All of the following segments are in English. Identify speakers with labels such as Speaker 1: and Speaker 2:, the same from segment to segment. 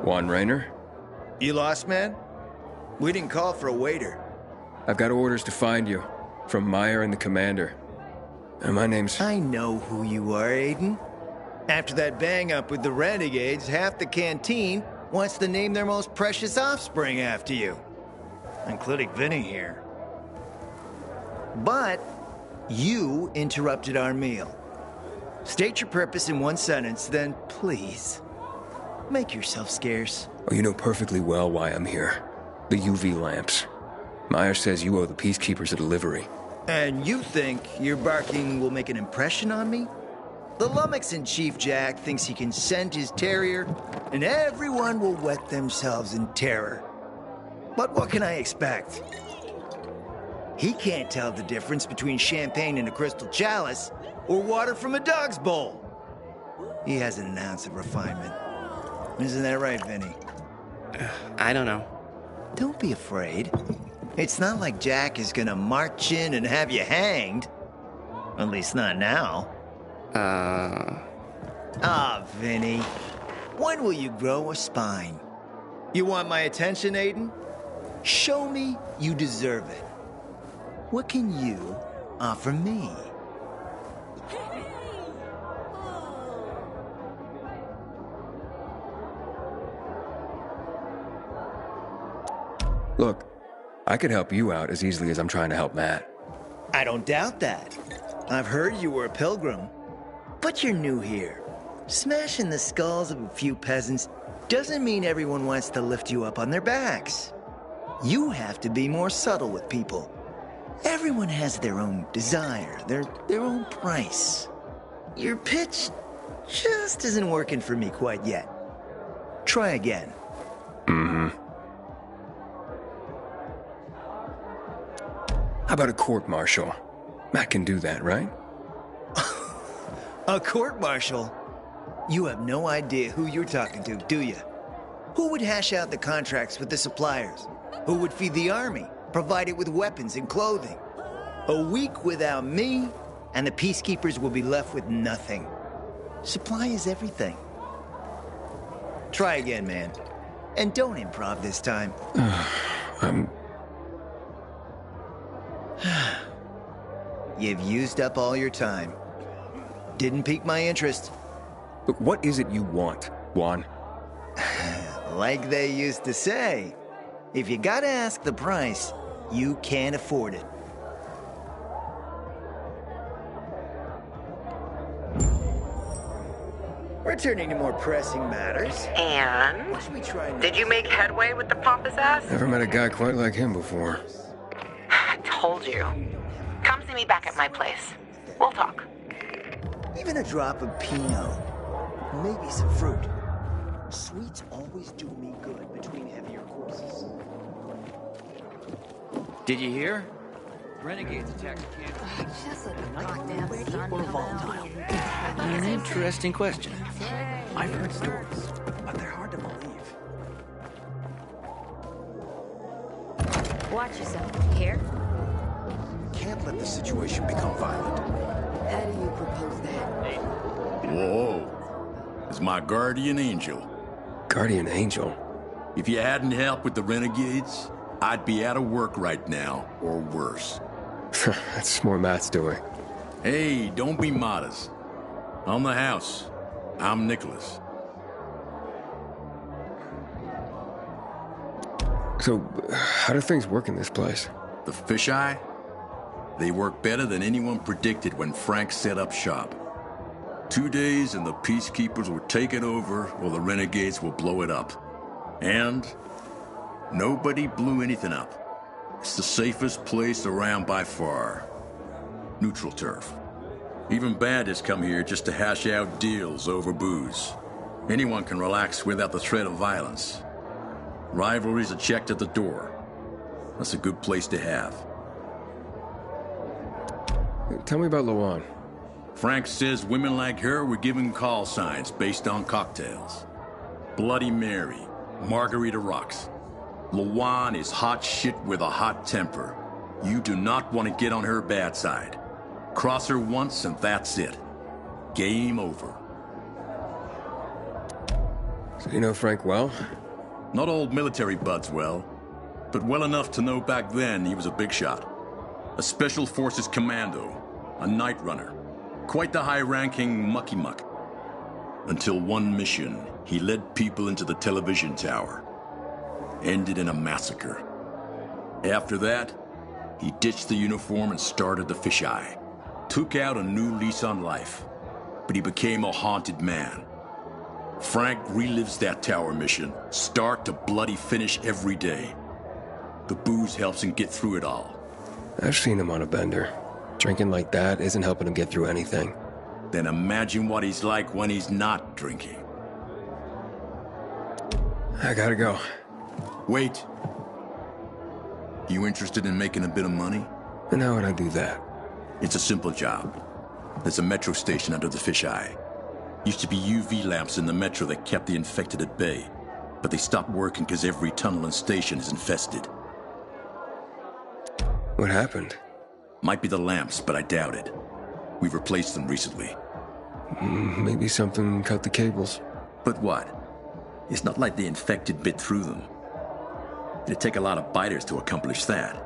Speaker 1: Juan Raynor?
Speaker 2: You lost, man? We didn't call for a waiter.
Speaker 1: I've got orders to find you. From Meyer and the commander. And my name's...
Speaker 2: I know who you are, Aiden. After that bang-up with the Renegades, half the canteen wants to name their most precious offspring after you. Including Vinny here. But you interrupted our meal. State your purpose in one sentence, then please, make yourself scarce.
Speaker 1: Oh, you know perfectly well why I'm here. The UV lamps. Meyer says you owe the Peacekeepers a delivery.
Speaker 2: And you think your barking will make an impression on me? The lummox-in-chief Jack thinks he can scent his terrier, and everyone will wet themselves in terror. But what can I expect? He can't tell the difference between champagne in a crystal chalice or water from a dog's bowl. He hasn't an ounce of refinement. Isn't that right, Vinny?
Speaker 3: I don't know.
Speaker 2: Don't be afraid. It's not like Jack is gonna march in and have you hanged. At least not now. Vinny. When will you grow a spine? You want my attention, Aiden? Show me you deserve it. What can you offer me?
Speaker 1: Look, I could help you out as easily as I'm trying to help Matt.
Speaker 2: I don't doubt that. I've heard you were a pilgrim. But you're new here. Smashing the skulls of a few peasants doesn't mean everyone wants to lift you up on their backs. You have to be more subtle with people. Everyone has their own desire, their own price. Your pitch just isn't working for me quite yet. Try again.
Speaker 1: How about a court-martial? Matt can do that, right?
Speaker 2: A court-martial? You have no idea who you're talking to, do you? Who would hash out the contracts with the suppliers? Who would feed the army, provide it with weapons and clothing? A week without me, and the Peacekeepers will be left with nothing. Supply is everything. Try again, man. And don't improv this time. You've used up all your time. Didn't pique my interest.
Speaker 1: Look, what is it you want, Juan?
Speaker 2: Like they used to say, if you gotta ask the price, you can't afford it. Returning to more pressing matters.
Speaker 4: And?
Speaker 2: What should we try next?
Speaker 4: Did you make headway with the pompous ass?
Speaker 1: Never met a guy quite like him before.
Speaker 4: I told you. Come see me back at my place. We'll talk.
Speaker 2: Even a drop of Pinot. Maybe some fruit. Sweets always do me good between heavier courses.
Speaker 5: Did you hear? Renegades attacked the camp.
Speaker 6: Just like a goddamn sun
Speaker 5: Or volatile? An interesting question. I've heard stories, but they're hard to believe.
Speaker 6: Watch yourself. Here?
Speaker 7: Can't let the situation become violent.
Speaker 6: How do you propose that?
Speaker 8: Whoa. It's my guardian angel.
Speaker 1: Guardian Angel?
Speaker 8: If you hadn't helped with the Renegades, I'd be out of work right now, or worse.
Speaker 1: That's more Matt's doing.
Speaker 8: Hey, don't be modest. I'm the house. I'm Nicholas.
Speaker 1: So, how do things work in this place?
Speaker 8: The fisheye? They work better than anyone predicted when Frank set up shop. 2 days and the Peacekeepers will take it over, or the Renegades will blow it up. And nobody blew anything up. It's the safest place around by far. Neutral turf. Even bandits come here just to hash out deals over booze. Anyone can relax without the threat of violence. Rivalries are checked at the door. That's a good place to have.
Speaker 1: Tell me about Luan.
Speaker 8: Frank says women like her were given call signs based on cocktails. Bloody Mary, Margarita Rocks. Luan is hot shit with a hot temper. You do not want to get on her bad side. Cross her once and that's it. Game over.
Speaker 1: So you know Frank well?
Speaker 8: Not old military buds well, but well enough to know back then he was a big shot. A Special Forces commando, a night runner, quite the high-ranking mucky-muck. Until one mission, he led people into the television tower. Ended in a massacre. After that, he ditched the uniform and started the fisheye. Took out a new lease on life, but he became a haunted man. Frank relives that tower mission, start to bloody finish every day. The booze helps him get through it all.
Speaker 1: I've seen him on a bender. Drinking like that isn't helping him get through anything.
Speaker 8: Then imagine what he's like when he's not drinking.
Speaker 1: I gotta go.
Speaker 8: Wait. You interested in making a bit of money?
Speaker 1: And how would I do that?
Speaker 8: It's a simple job. There's a metro station under the fisheye. Used to be UV lamps in the metro that kept the infected at bay, but they stopped working because every tunnel and station is infested.
Speaker 1: What happened?
Speaker 8: Might be the lamps, but I doubt it. We've replaced them recently.
Speaker 1: Maybe something cut the cables.
Speaker 8: But what? It's not like the infected bit through them. It'd take a lot of biters to accomplish that.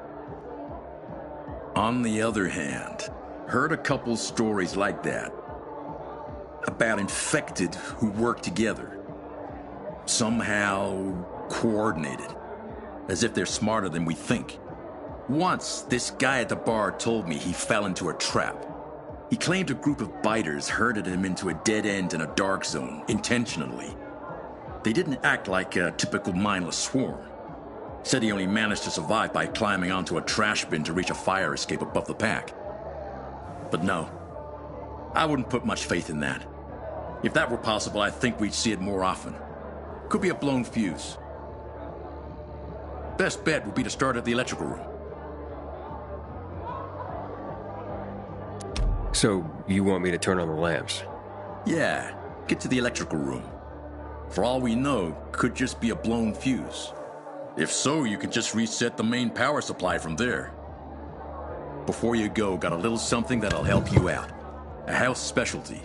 Speaker 8: On the other hand, heard a couple stories like that. About infected who work together. Somehow coordinated. As if they're smarter than we think. Once, this guy at the bar told me he fell into a trap. He claimed a group of biters herded him into a dead end in a dark zone, intentionally. They didn't act like a typical mindless swarm. Said he only managed to survive by climbing onto a trash bin to reach a fire escape above the pack. But no, I wouldn't put much faith in that. If that were possible, I think we'd see it more often. Could be a blown fuse. Best bet would be to start at the electrical room.
Speaker 1: So, you want me to turn on the lamps?
Speaker 8: Yeah, get to the electrical room. For all we know, could just be a blown fuse. If so, you can just reset the main power supply from there. Before you go, got a little something that'll help you out. A house specialty.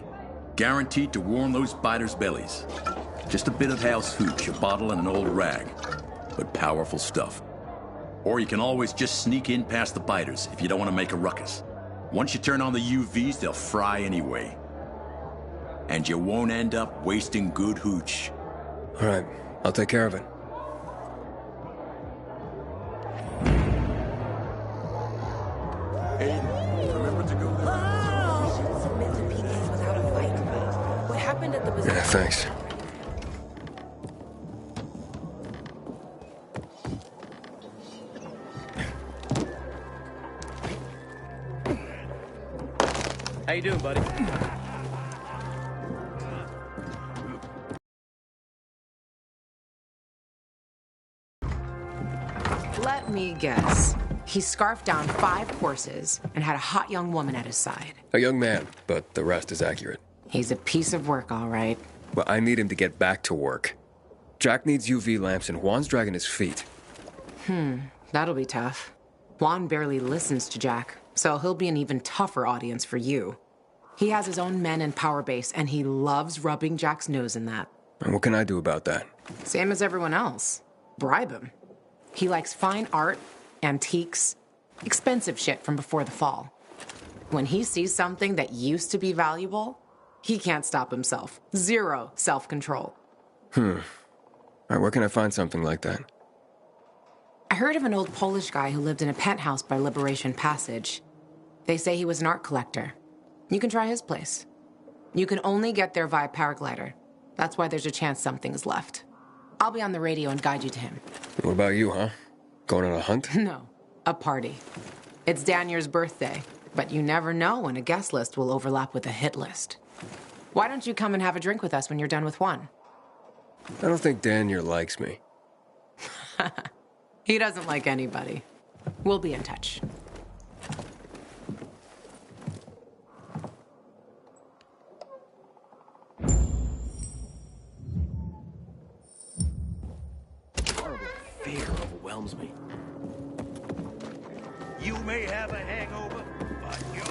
Speaker 8: Guaranteed to warm those biters' bellies. Just a bit of house hooch, a bottle and an old rag. But powerful stuff. Or you can always just sneak in past the biters if you don't want to make a ruckus. Once you turn on the UVs, they'll fry anyway. And you won't end up wasting good hooch.
Speaker 1: All right, I'll take care of it.
Speaker 8: Remember to go there.
Speaker 6: We shouldn't submit to PKs without a fight. What happened at the bazaar?
Speaker 1: Yeah, thanks.
Speaker 5: How you doing, buddy?
Speaker 9: Let me guess. He scarfed down 5 horses and had a hot young woman at his side.
Speaker 1: A young man, but the rest is accurate.
Speaker 9: He's a piece of work, all right.
Speaker 1: Well, I need him to get back to work. Jack needs UV lamps and Juan's dragging his feet.
Speaker 9: That'll be tough. Juan barely listens to Jack, so he'll be an even tougher audience for you. He has his own men and power base, and he loves rubbing Jack's nose in that.
Speaker 1: And what can I do about that?
Speaker 9: Same as everyone else. Bribe him. He likes fine art, antiques, expensive shit from before the fall. When he sees something that used to be valuable, he can't stop himself. 0 self-control.
Speaker 1: All right, where can I find something like that?
Speaker 9: I heard of an old Polish guy who lived in a penthouse by Liberation Passage. They say he was an art collector. You can try his place. You can only get there via paraglider. That's why there's a chance something is left. I'll be on the radio and guide you to him.
Speaker 1: What about you, huh? Going on a hunt?
Speaker 9: No, a party. It's Danier's birthday, but you never know when a guest list will overlap with a hit list. Why don't you come and have a drink with us when you're done with Juan?
Speaker 1: I don't think Danier likes me.
Speaker 9: He doesn't like anybody. We'll be in touch.
Speaker 5: Horrible fear overwhelms me.
Speaker 7: You may have a hangover, but you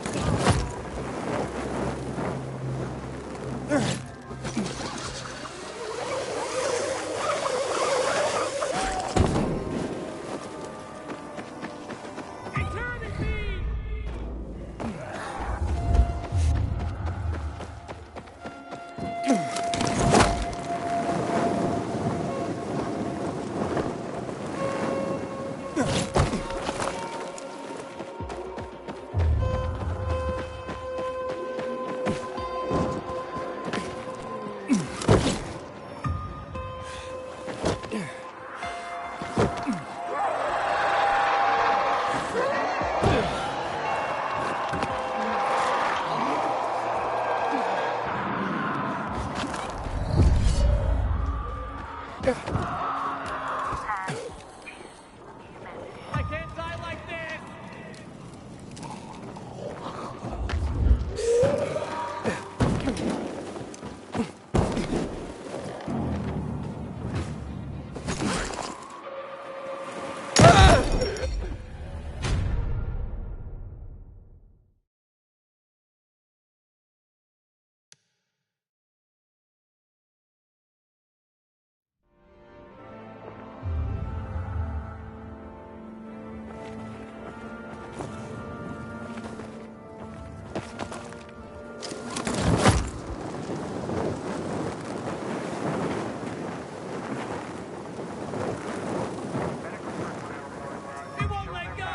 Speaker 5: I can't die like this! He won't let go!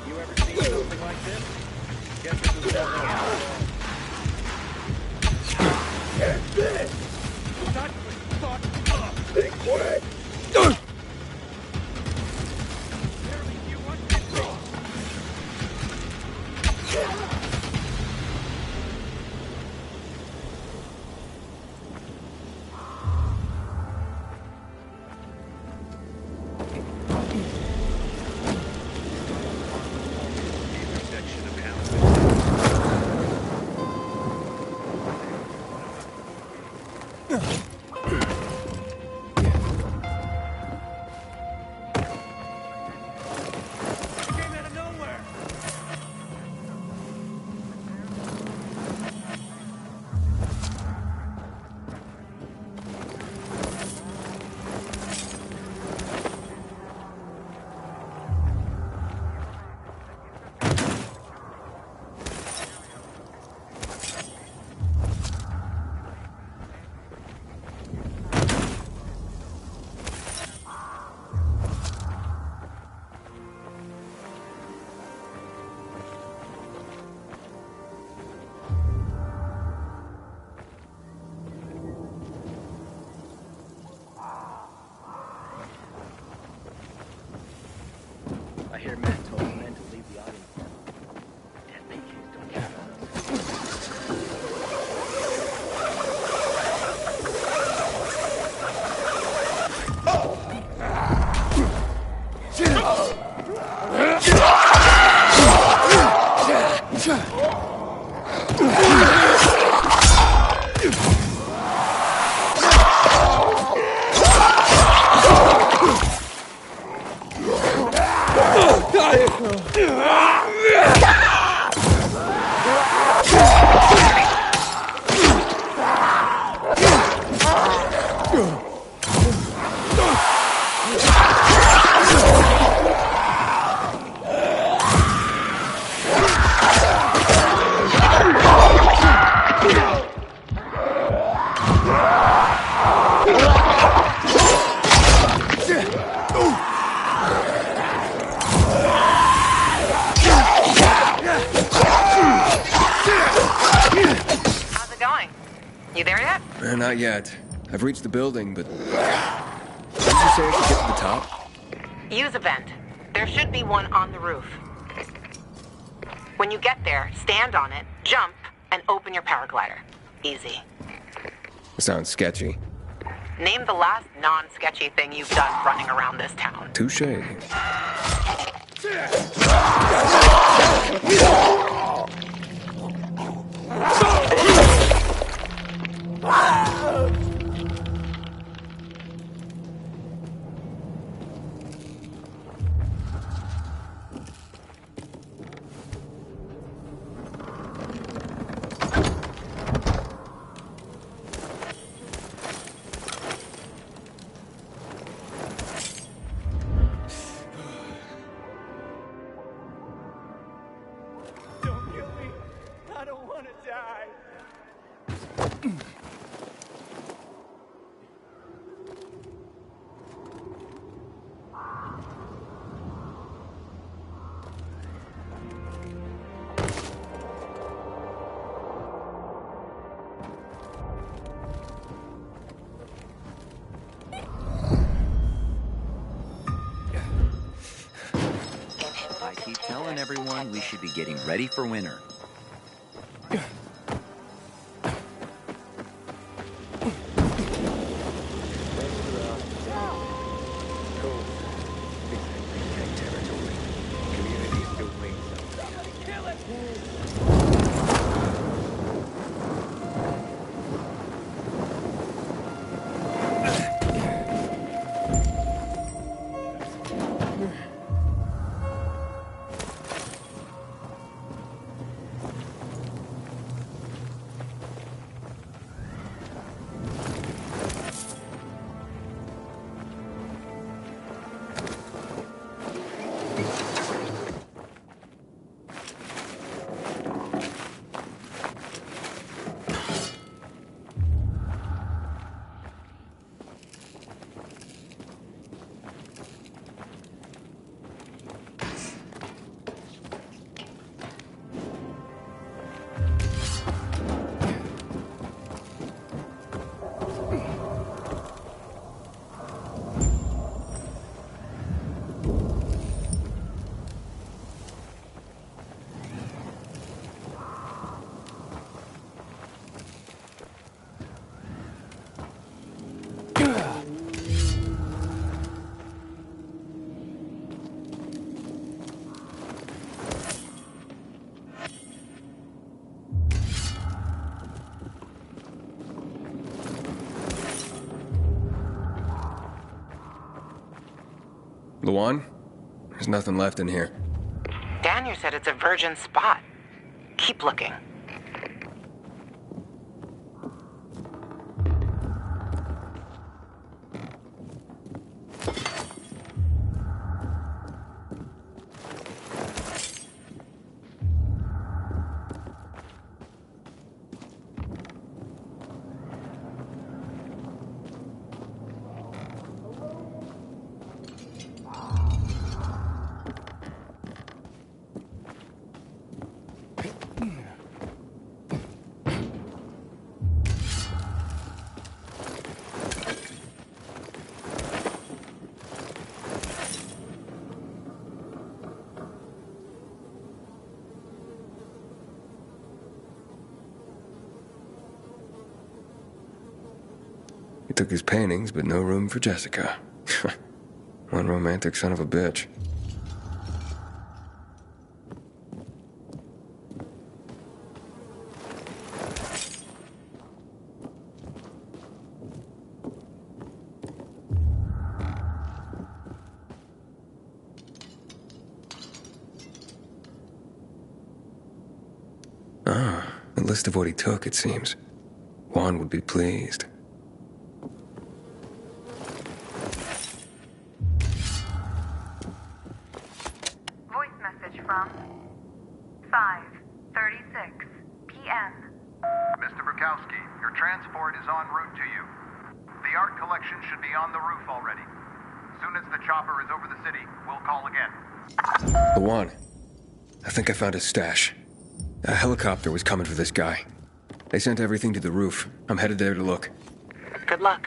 Speaker 5: You ever seen something like this? Guess this is I hear Matt told the men to leave the audience. Dead PKs don't count on us.
Speaker 4: How's it going? You there yet?
Speaker 1: Not yet. I've reached the building, but... Did you say I should get to the top?
Speaker 4: Use a vent. There should be one on the roof. When you get there, stand on it, jump, and open your paraglider. Easy.
Speaker 1: Sounds sketchy.
Speaker 4: Name the last non-sketchy thing you've done running around this town.
Speaker 1: Touché.
Speaker 5: everyone, we should be getting ready for winter.
Speaker 1: Luan? There's nothing left in here.
Speaker 4: Daniel said it's a virgin spot. Keep looking.
Speaker 1: He took his paintings, but no room for Jessica. One romantic son of a bitch. Ah, a list of what he took, it seems. Juan would be pleased.
Speaker 10: Voice message from 5:36 p.m.
Speaker 11: Mr. Bukowski, your transport is en route to you. The art collection should be on the roof already. As soon as the chopper is over the city, we'll call again.
Speaker 1: Luan, I think I found his stash. A helicopter was coming for this guy. They sent everything to the roof. I'm headed there to look.
Speaker 4: Good luck.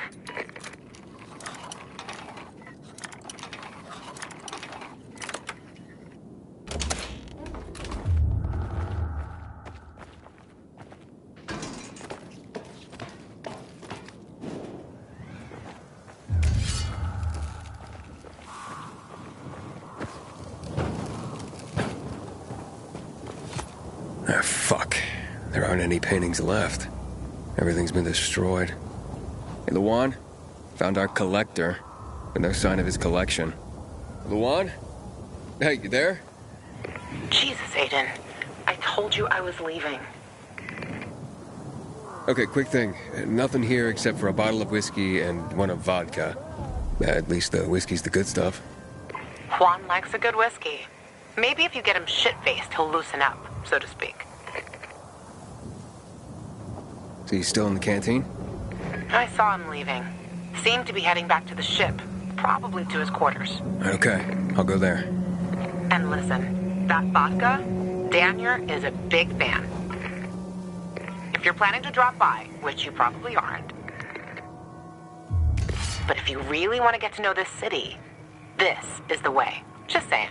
Speaker 1: Ah, fuck. There aren't any paintings left. Everything's been destroyed. Hey, Luan? Found our collector, but no sign of his collection. Luan? Hey, you there?
Speaker 4: Jesus, Aiden. I told you I was leaving.
Speaker 1: Okay, quick thing. Nothing here except for a bottle of whiskey and one of vodka. At least the whiskey's the good stuff.
Speaker 4: Juan likes a good whiskey. Maybe if you get him shit-faced, he'll loosen up, so to speak.
Speaker 1: So he's still in the canteen?
Speaker 4: I saw him leaving. Seemed to be heading back to the ship, probably to his quarters.
Speaker 1: Okay, I'll go there.
Speaker 4: And listen, that vodka, Daniel is a big fan. If you're planning to drop by, which you probably aren't, but if you really want to get to know this city, this is the way. Just saying.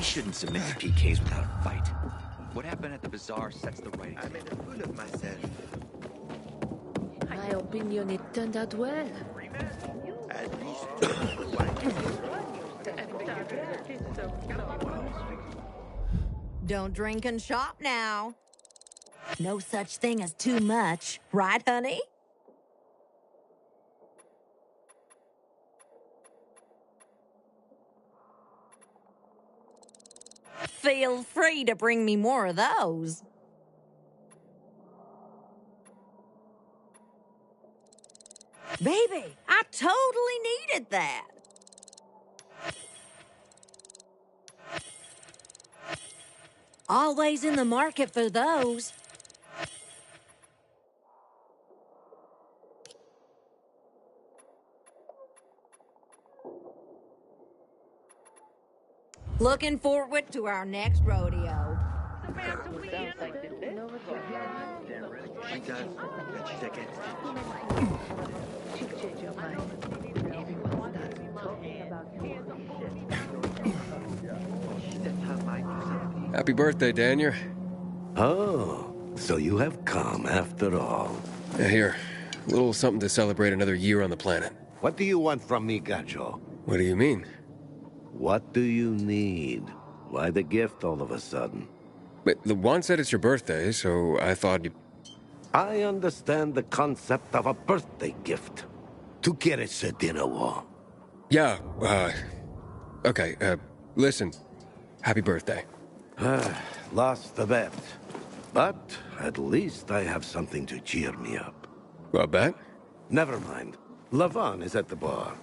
Speaker 5: We shouldn't submit to PKs without a fight. What happened at the bazaar sets the right.
Speaker 2: I made a fool of myself.
Speaker 12: My opinion, it turned out well.
Speaker 2: At least
Speaker 13: Don't drink and shop now. No such thing as too much, right, honey? Feel free to bring me more of those. Baby, I totally needed that. Always in the market for those. Looking forward to our next rodeo.
Speaker 1: Happy birthday, Daniel.
Speaker 14: Oh, so you have come after all.
Speaker 1: Here, a little something to celebrate another year on the planet.
Speaker 14: What do you want from me, Gacho?
Speaker 1: What do you mean?
Speaker 14: What do you need? Why the gift all of a sudden?
Speaker 1: But the Juan said it's your birthday, so I thought you...
Speaker 14: I understand the concept of a birthday gift. ¿Tú quieres dinner war?
Speaker 1: Yeah, okay, listen. Happy birthday.
Speaker 14: Lost the bet. But at least I have something to cheer me up.
Speaker 1: A bet?
Speaker 14: Never mind. Lavon is at the bar.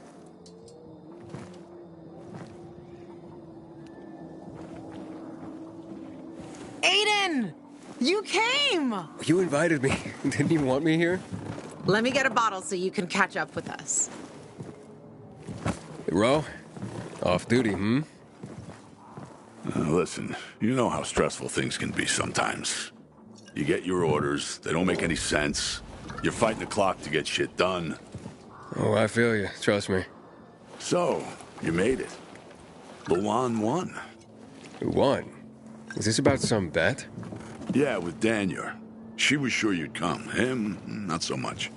Speaker 9: Aiden! You came!
Speaker 1: You invited me. Didn't you want me here?
Speaker 9: Let me get a bottle so you can catch up with us.
Speaker 1: Ro? Off duty, hmm?
Speaker 8: Listen, you know how stressful things can be sometimes. You get your orders, they don't make any sense. You're fighting the clock to get shit done.
Speaker 1: Oh, I feel you. Trust me.
Speaker 8: So, you made it. Luan won.
Speaker 1: Who won? Is this about some bet?
Speaker 8: Yeah, with Daniel. She was sure you'd come. Him, not so much.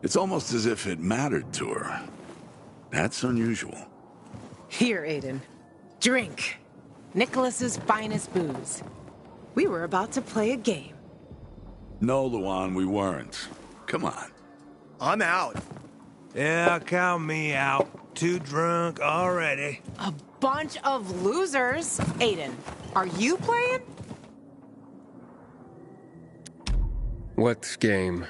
Speaker 8: It's almost as if it mattered to her. That's unusual.
Speaker 9: Here, Aiden. Drink. Nicholas's finest booze. We were about to play a game.
Speaker 8: No, Luan, we weren't. Come on.
Speaker 2: I'm out.
Speaker 15: Yeah, count me out. Too drunk already.
Speaker 9: A bunch of losers. Aiden, are you playing?
Speaker 1: What game?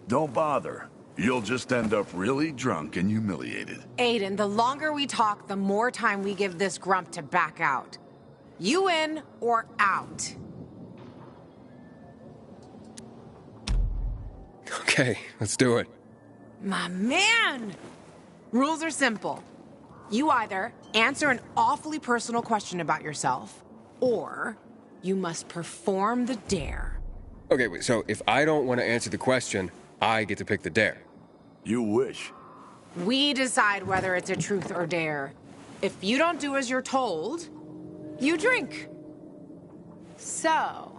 Speaker 8: Don't bother. You'll just end up really drunk and humiliated.
Speaker 9: Aiden, the longer we talk, the more time we give this grump to back out. You in or out?
Speaker 1: Okay, let's do it.
Speaker 9: My man! Rules are simple. You either answer an awfully personal question about yourself, or you must perform the dare.
Speaker 1: Okay, wait, so if I don't want to answer the question, I get to pick the dare.
Speaker 8: You wish.
Speaker 9: We decide whether it's a truth or dare. If you don't do as you're told, you drink. So,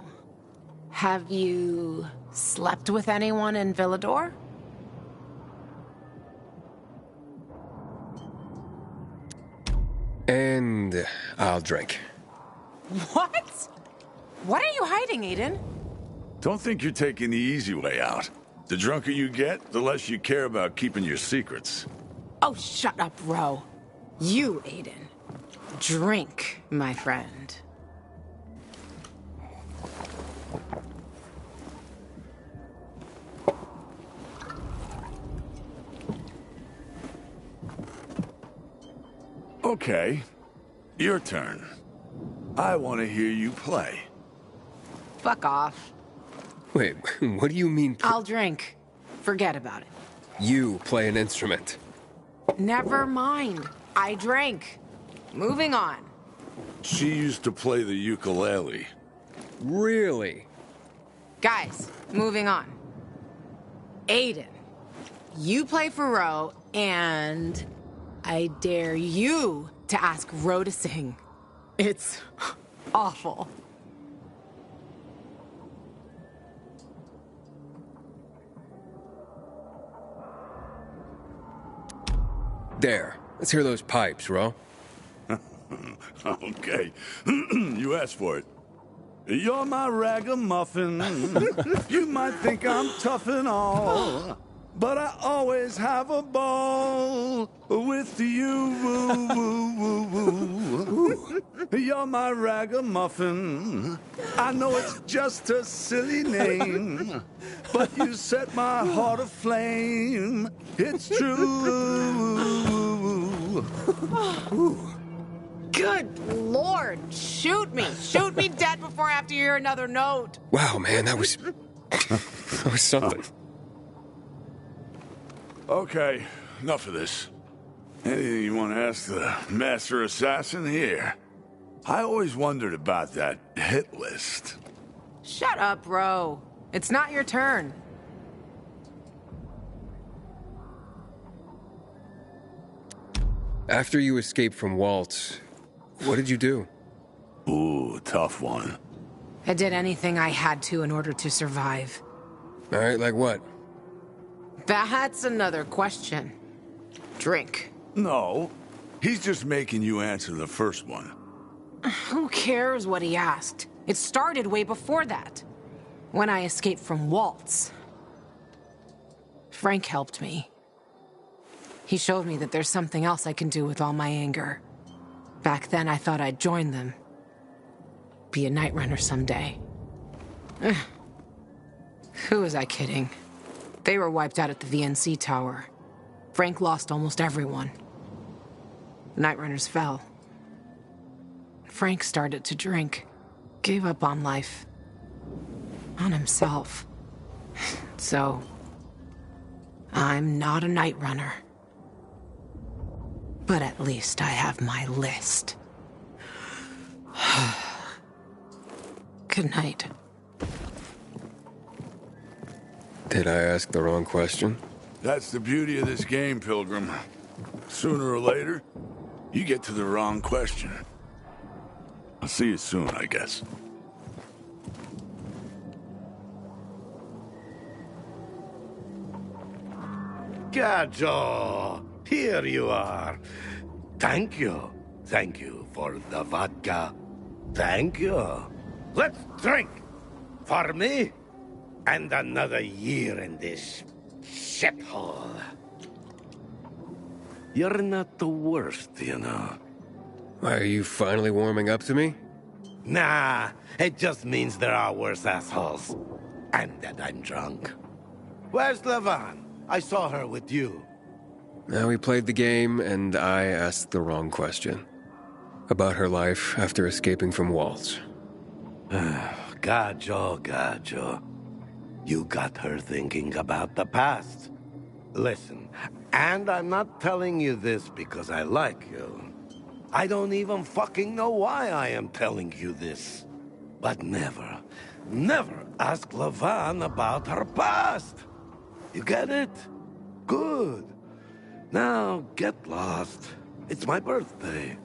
Speaker 9: have you slept with anyone in Villador?
Speaker 1: And I'll drink.
Speaker 9: What? What are you hiding, Aiden?
Speaker 8: Don't think you're taking the easy way out. The drunker you get, the less you care about keeping your secrets.
Speaker 9: Oh, shut up, Ro. You, Aiden. Drink, my friend.
Speaker 8: Okay, your turn. I want to hear you play.
Speaker 9: Fuck off.
Speaker 1: Wait, what do you mean?
Speaker 9: I'll drink. Forget about it.
Speaker 1: You play an instrument.
Speaker 9: Never mind. I drank. Moving on.
Speaker 8: She used to play the ukulele.
Speaker 1: Really?
Speaker 9: Guys, moving on. Aiden, you play for Ro, and I dare you to ask Ro to sing. It's awful.
Speaker 1: There. Let's hear those pipes, Ro.
Speaker 8: Okay. You asked for it. You're my ragamuffin. You might think I'm tough and all, but I always have a ball with you. You're my ragamuffin. I know it's just a silly name, but you set my heart aflame. It's true.
Speaker 9: Good Lord, shoot me. Shoot me dead before I have to hear another note.
Speaker 1: Wow, man, that was... that was something.
Speaker 8: Okay, enough of this. Anything you want to ask the master assassin here? I always wondered about that hit list.
Speaker 9: Shut up, Ro. It's not your turn.
Speaker 1: After you escaped from Waltz, what did you do?
Speaker 8: Ooh, tough one.
Speaker 9: I did anything I had to in order to survive.
Speaker 1: All right, like what?
Speaker 9: That's another question. Drink.
Speaker 8: No, he's just making you answer the first one.
Speaker 9: Who cares what he asked? It started way before that. When I escaped from Waltz. Frank helped me. He showed me that there's something else I can do with all my anger. Back then, I thought I'd join them. be a night runner someday. Who was I kidding? They were wiped out at the VNC tower. Frank lost almost everyone. The night runners fell. Frank started to drink. Gave up on life. On himself. So, I'm not a night runner. But at least I have my list. Good night.
Speaker 1: Did I ask the wrong question?
Speaker 16: That's the beauty of this game, Pilgrim. Sooner or later, you get to the wrong question. I'll see you soon, I guess.
Speaker 14: Gajo, here you are. Thank you. Thank you for the vodka. Thank you. Let's drink. For me, and another year in this shithole. You're not the worst, you know.
Speaker 1: Are you finally warming up to me?
Speaker 14: Nah, it just means there are worse assholes. And that I'm drunk. Where's Levan? I saw her with you.
Speaker 1: Now we played the game, and I asked the wrong question. About her life after escaping from Waltz.
Speaker 14: Gajo. You got her thinking about the past. Listen, and I'm not telling you this because I like you. I don't even fucking know why I am telling you this. But never ask Levan about her past. You get it? Good. Now, get lost. It's my birthday.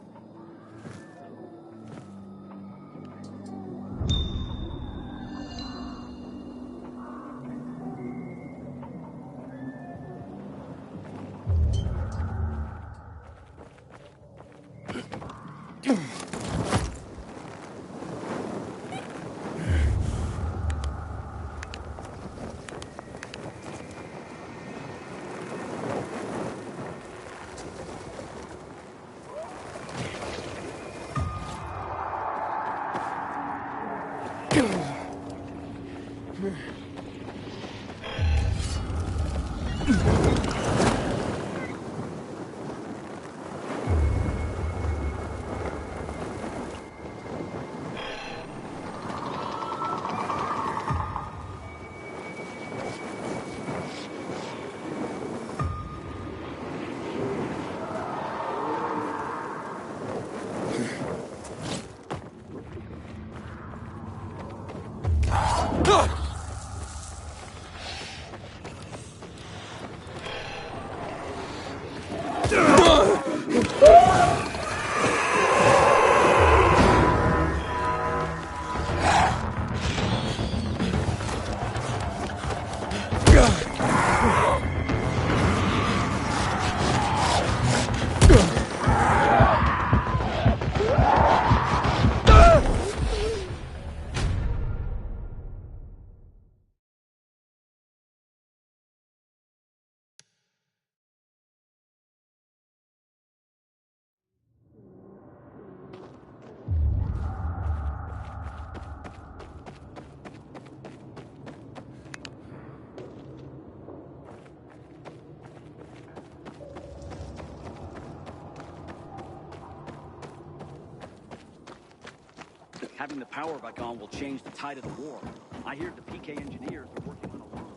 Speaker 5: Having the power back on will change the tide of the war. I hear the PK engineers are working on a lot.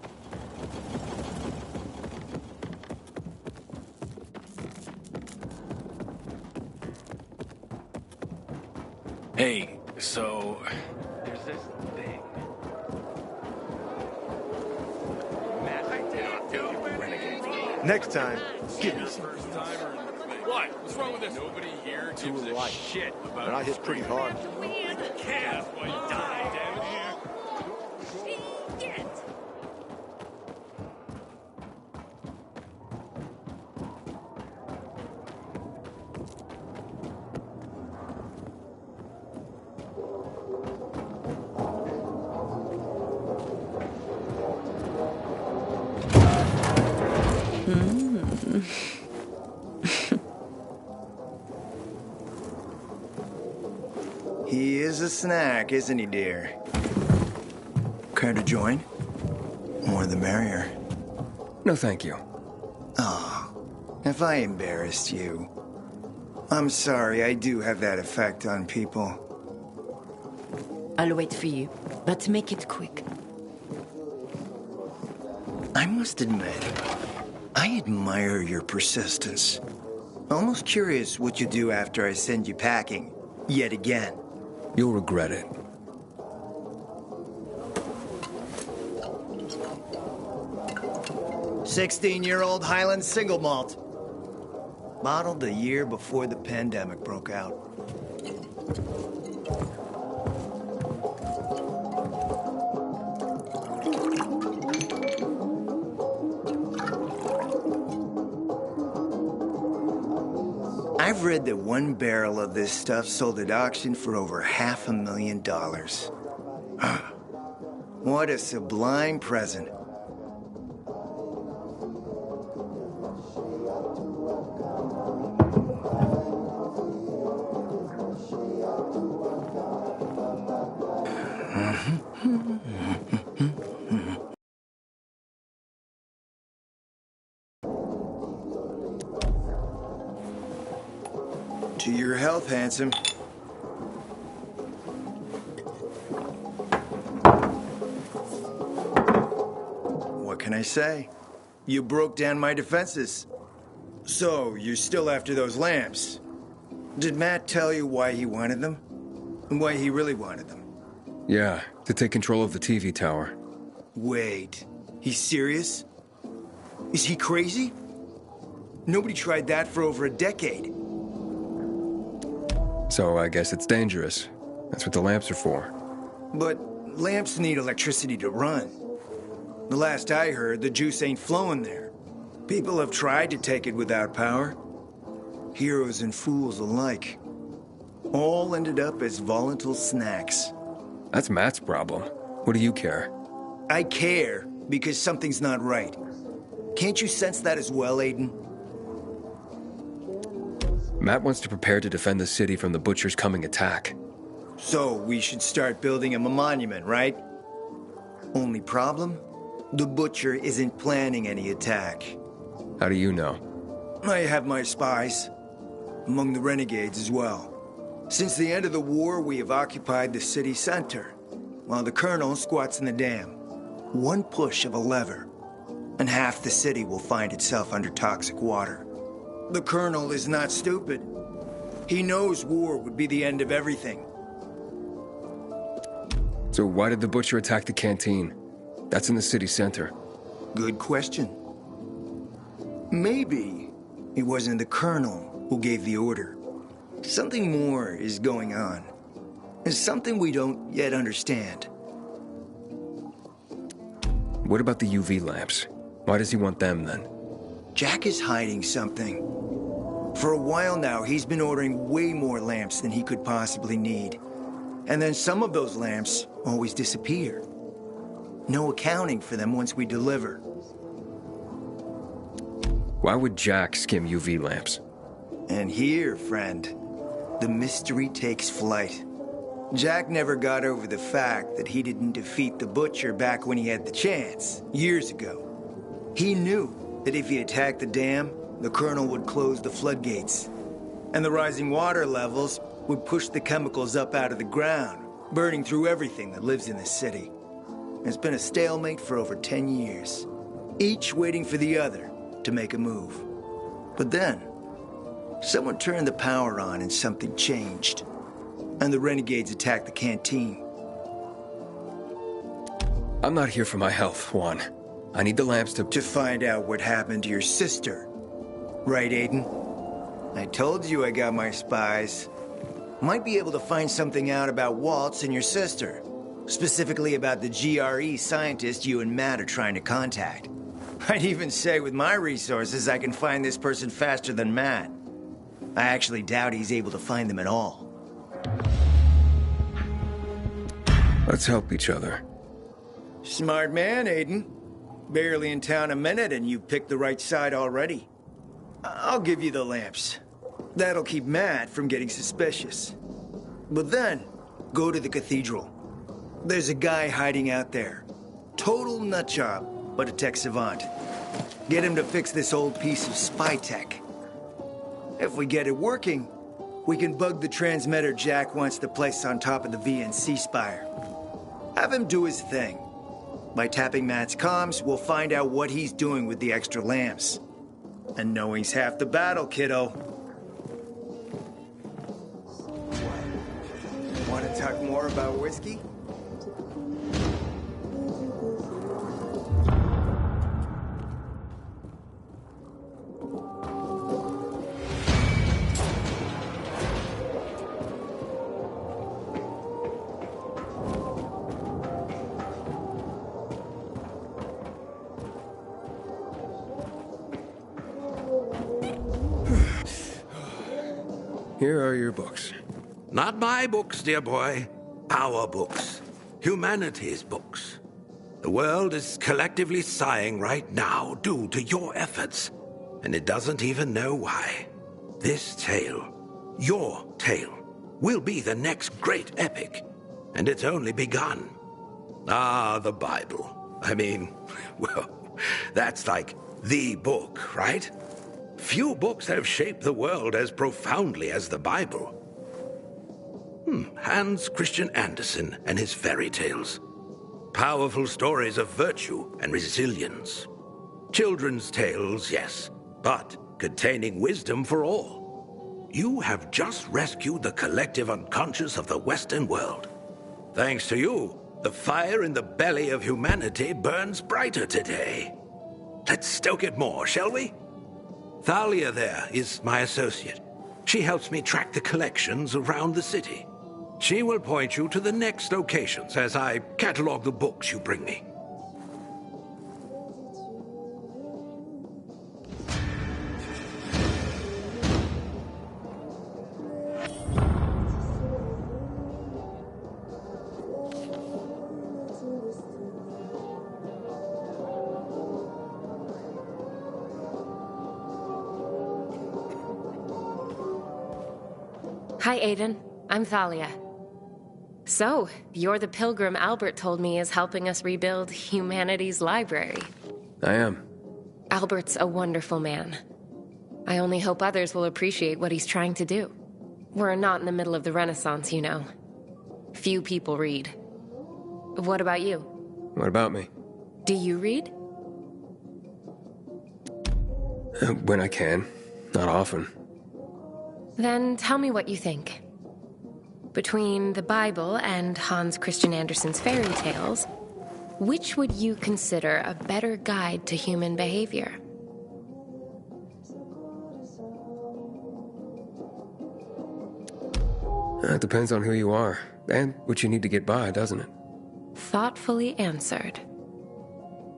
Speaker 17: Hey, so there's this thing.
Speaker 7: Next time, give me some.
Speaker 17: What? What's wrong with this? Nobody here gives a shit about.
Speaker 7: And I hit pretty hard.
Speaker 17: Chaos while you die down here.
Speaker 2: He is a snack, isn't he, dear? Care to join? More the merrier.
Speaker 1: No, thank you.
Speaker 2: Oh, if I embarrassed you. I'm sorry, I do have that effect on people.
Speaker 12: I'll wait for you, but make it quick.
Speaker 2: I must admit, I admire your persistence. Almost curious what you do after I send you packing, yet again.
Speaker 1: You'll regret it.
Speaker 2: "16-year-old Highland single malt. Bottled the year before the pandemic broke out. I've read that one barrel of this stuff sold at auction for over $500,000. What a sublime present. To your health, handsome. What can I say? You broke down my defenses. So, you're still after those lamps. Did Matt tell you why he wanted them? And why he really wanted them?
Speaker 1: Yeah, to take control of the TV tower.
Speaker 2: Wait, he's serious? Is he crazy? Nobody tried that for over a decade.
Speaker 1: So I guess it's dangerous. That's what the lamps are for.
Speaker 2: But lamps need electricity to run. The last I heard, the juice ain't flowing there. People have tried to take it without power. Heroes and fools alike. All ended up as volatile snacks.
Speaker 1: That's Matt's problem. What do you care?
Speaker 2: I care because something's not right. Can't you sense that as well, Aiden?
Speaker 1: Matt wants to prepare to defend the city from the Butcher's coming attack.
Speaker 2: So we should start building him a monument, right? Only problem? The Butcher isn't planning any attack.
Speaker 1: How do you know?
Speaker 2: I have my spies. Among the renegades as well. Since the end of the war, we have occupied the city center, while the Colonel squats in the dam. One push of a lever, and half the city will find itself under toxic water. The Colonel is not stupid. He knows war would be the end of everything.
Speaker 1: So why did the Butcher attack the canteen? That's in the city center.
Speaker 2: Good question. Maybe it wasn't the Colonel who gave the order. Something more is going on. It's something we don't yet understand.
Speaker 1: What about the UV lamps? Why does he want them then?
Speaker 2: Jack is hiding something. For a while now, he's been ordering way more lamps than he could possibly need. And then some of those lamps always disappear. No accounting for them once we deliver.
Speaker 1: Why would Jack skim UV lamps?
Speaker 2: And here, friend, the mystery takes flight. Jack never got over the fact that he didn't defeat the Butcher back when he had the chance, years ago. He knew that if he attacked the dam, the Colonel would close the floodgates. And the rising water levels would push the chemicals up out of the ground, burning through everything that lives in the city. It's been a stalemate for over 10 years, each waiting for the other to make a move. But then, someone turned the power on and something changed. And the renegades attacked the canteen.
Speaker 1: I'm not here for my health, Juan. I need the lamps to
Speaker 2: find out what happened to your sister. Right, Aiden? I told you I got my spies. Might be able to find something out about Waltz and your sister. Specifically about the GRE scientist you and Matt are trying to contact. I'd even say with my resources I can find this person faster than Matt. I actually doubt he's able to find them at all.
Speaker 1: Let's help each other.
Speaker 2: Smart man, Aiden. Barely in town a minute and you picked the right side already. I'll give you the lamps. That'll keep Matt from getting suspicious. But then, Go to the cathedral. There's a guy hiding out there. Total nutjob, but a tech savant. Get him to fix this old piece of spy tech. If we get it working, we can bug the transmitter Jack wants to place on top of the VNC spire. Have him do his thing. By tapping Matt's comms, we'll find out what he's doing with the extra lamps. And knowing's half the battle, kiddo. Want to talk more about whiskey?
Speaker 1: Here are your books.
Speaker 14: Not my books, dear boy. Our books. Humanity's books. The world is collectively sighing right now due to your efforts, and it doesn't even know why. This tale, your tale, will be the next great epic, and it's only begun. Ah, the Bible. I mean, well, that's like the book, right? Few books have shaped the world as profoundly as the Bible. Hans Christian Andersen and his fairy tales. Powerful stories of virtue and resilience. Children's tales, yes, but containing wisdom for all. You have just rescued the collective unconscious of the Western world. Thanks to you, the fire in the belly of humanity burns brighter today. Let's stoke it more, shall we? Thalia there is my associate. She helps me track the collections around the city. She will point you to the next locations as I catalog the books you bring me.
Speaker 18: Hi, Aiden. I'm Thalia. So, you're the pilgrim Albert told me is helping us rebuild humanity's library.
Speaker 1: I am.
Speaker 18: Albert's a wonderful man. I only hope others will appreciate what he's trying to do. We're not in the middle of the Renaissance, you know. Few people read. What about you?
Speaker 1: What about me?
Speaker 18: Do you read?
Speaker 1: When I can. Not often.
Speaker 18: Then tell me what you think. Between the Bible and Hans Christian Andersen's fairy tales, which would you consider a better guide to human behavior?
Speaker 1: It depends on who you are, and what you need to get by, doesn't it?
Speaker 18: Thoughtfully answered.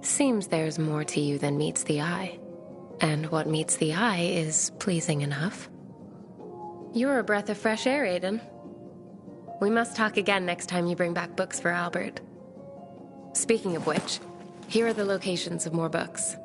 Speaker 18: Seems there's more to you than meets the eye. And what meets the eye is pleasing enough. You're a breath of fresh air, Aiden. We must talk again next time you bring back books for Albert. Speaking of which, here are the locations of more books.